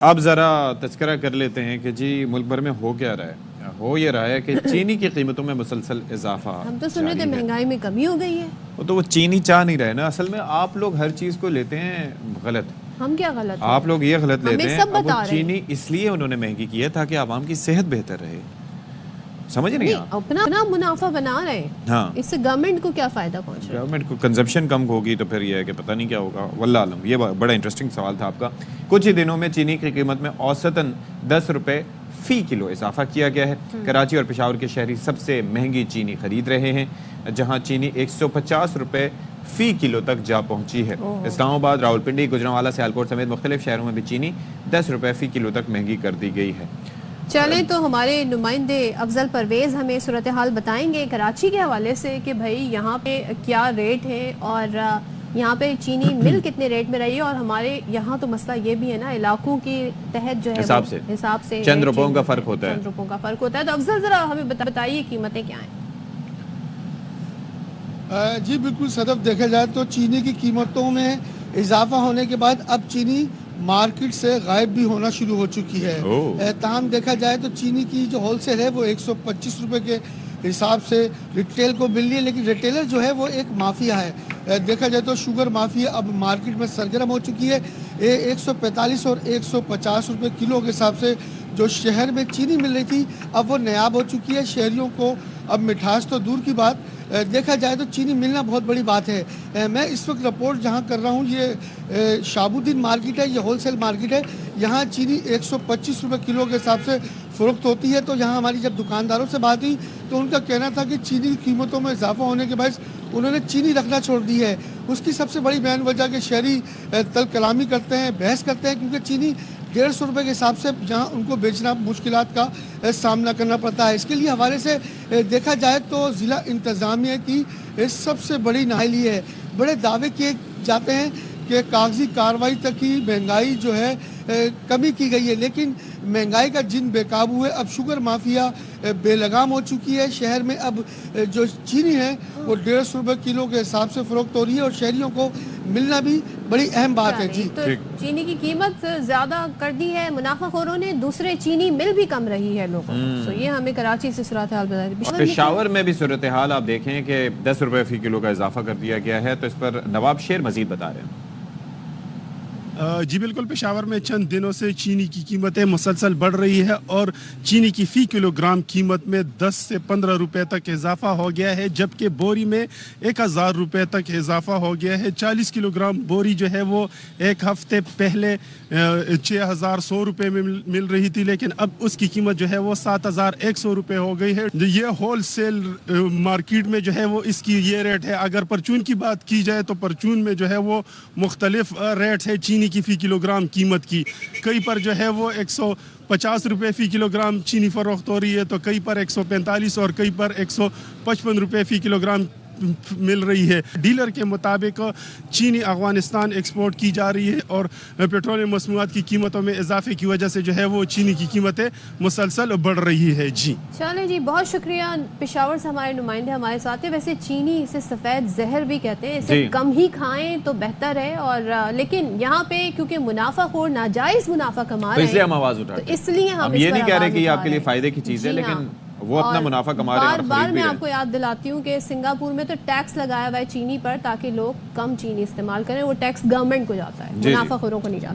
अब ज़रा तज़किरा कर लेते हैं कि जी मुल्क भर में हो क्या रहा है। हो ये रहा है कि चीनी की कीमतों में मुसलसल इजाफा हम तो सुन रहे थे महंगाई में कमी हो गई है। वो चीनी चाह नहीं रहे ना। असल में आप लोग हर चीज़ को लेते हैं गलत। हम क्या गलत आप लोग ये गलत लेते हैं। सब बता वो चीनी इसलिए उन्होंने महंगी की है ताकि आवाम की सेहत बेहतर रहे। समझ नहीं अपना मुनाफा बना रहे हैं। हाँ, इससे गवर्नमेंट को क्या फायदा पहुंच रहा है? गवर्नमेंट को कंजप्शन कम होगी तो फिर ये है कि पता नहीं क्या होगा। वल्लाह आलम। ये बड़ा इंटरेस्टिंग सवाल था आपका। कुछ ही दिनों में चीनी की कीमत में औसतन 10 रुपए फी किलो इजाफा किया गया है। कराची और पेशावर के शहरी सबसे महंगी चीनी खरीद रहे हैं, जहां चीनी 150 रुपए फी किलो तक जा पहुंची है। इस्लामाबाद, रावलपिंडी, गुजरांवाला, सियालकोट समेत मुख्तलिफ शहरों में भी चीनी 10 रुपए फी किलो तक महंगी कर दी गई है। चलें तो हमारे नुमाइंदे अफजल परवेज हमें सूरत हाल बताएंगे कराची के हवाले से कि भाई यहाँ पे क्या रेट है और यहाँ पे चीनी मिल कितने रेट में रही है। और हमारे यहाँ तो मसला ये भी है ना, इलाकों के तहत जो है हिसाब से चंद रुपयों का फर्क होता है। चंद रुपयों का फर्क होता है। तो अफजल जरा हमें बताइए कीमतें क्या हैं? जी बिल्कुल सदफ, देखा जाए तो चीनी की कीमतों में इजाफा होने के बाद अब चीनी मार्केट से गायब भी होना शुरू हो चुकी है। ताहम देखा जाए तो चीनी की जो होलसेल है वो 125 रुपये के हिसाब से रिटेल को मिल रही है, लेकिन रिटेलर जो है वो एक माफिया है। देखा जाए तो शुगर माफिया अब मार्केट में सरगर्म हो चुकी है। 145 और 150 रुपये किलो के हिसाब से जो शहर में चीनी मिल रही थी अब वो नायाब हो चुकी है। शहरियों को अब मिठास तो दूर की बात, देखा जाए तो चीनी मिलना बहुत बड़ी बात है। मैं इस वक्त रिपोर्ट जहां कर रहा हूं ये शाबुद्दीन मार्केट है, ये होलसेल मार्केट है। यहाँ चीनी 125 रुपये किलो के हिसाब से फ़रोख्त होती है। तो यहाँ हमारी जब दुकानदारों से बात हुई तो उनका कहना था कि चीनी की कीमतों में इजाफा होने के बाद उन्होंने चीनी रखना छोड़ दी है। उसकी सबसे बड़ी बयान वजह कि शहरी तल कलामी करते हैं, बहस करते हैं, क्योंकि चीनी 150 रुपये के हिसाब से जहाँ उनको बेचना मुश्किलात का सामना करना पड़ता है। इसके लिए हवाले से देखा जाए तो ज़िला इंतज़ामिया की सबसे बड़ी नाअहली है। बड़े दावे किए जाते हैं कि कागजी कार्रवाई तक की महंगाई जो है कमी की गई है, लेकिन महंगाई का जिन बेकाबू है। अब शुगर माफिया बेलगाम हो चुकी है। शहर में अब जो चीनी है वो 150 रुपये किलो के हिसाब से फ़रोख्त हो रही है और शहरियों को मिलना भी बड़ी अहम बात है। जी तो चीनी की कीमत ज्यादा कर दी है मुनाफाखोरों ने, दूसरे चीनी मिल भी कम रही है लोगों को। तो ये हमें कराची से सूरत हाल बता दी। पेशावर में भी सूरत हाल आप देखें कि 10 रुपए फी किलो का इजाफा कर दिया गया है। तो इस पर नवाब शेर मजीद बता रहे हैं। जी बिल्कुल, पेशावर में चंद दिनों से चीनी की कीमतें मुसलसल बढ़ रही है और चीनी की फ़ी किलोग्राम कीमत में 10 से 15 रुपए तक इजाफा हो गया है, जबकि बोरी में 1000 रुपए तक इजाफा हो गया है। 40 किलोग्राम बोरी जो है वो एक हफ्ते पहले 6100 रुपये में मिल रही थी, लेकिन अब उसकी कीमत जो है वो 7100 रुपये हो गई है। ये होल सेल मार्केट में जो है वो इसकी ये रेट है। अगर परचून की बात की जाए तो परचून में जो है वो मुख्तलिफ रेट है चीनी की फ़ी किलोग्राम कीमत की। कई पर जो है वो 150 रुपये फ़ी किलोग्राम चीनी फरोख्त हो रही है, तो कई पर 145 और कई पर 155 रुपये फ़ी किलोग्राम मिल रही है। डीलर के मुताबिक चीनी अफगानिस्तान एक्सपोर्ट की जा रही है और पेट्रोलियम मसनूआत की कीमतों में इजाफे की वजह से जो है वो चीनी की कीमतें मुसलसल बढ़ रही है। जी चलें जी, बहुत शुक्रिया। पेशावर से हमारे नुमाइंदे हमारे साथ हैं। वैसे चीनी इसे सफ़ेद जहर भी कहते हैं, इसे कम ही खाएं तो बेहतर है। और लेकिन यहाँ पे क्योंकि मुनाफाखोर नाजायज मुनाफा कमा रहे हैं, इसलिए हम आवाज़ उठाते हैं। इसलिए हम ये नहीं कह रहे कि आपके लिए फायदे की चीज़ है, लेकिन वो अपना मुनाफा कमा रहे हैं। बार बार मैं आपको याद दिलाती हूँ कि सिंगापुर में तो टैक्स लगाया हुआ है चीनी पर ताकि लोग कम चीनी इस्तेमाल करें। वो टैक्स गवर्नमेंट को जाता है, मुनाफाखोरों को नहीं जाता।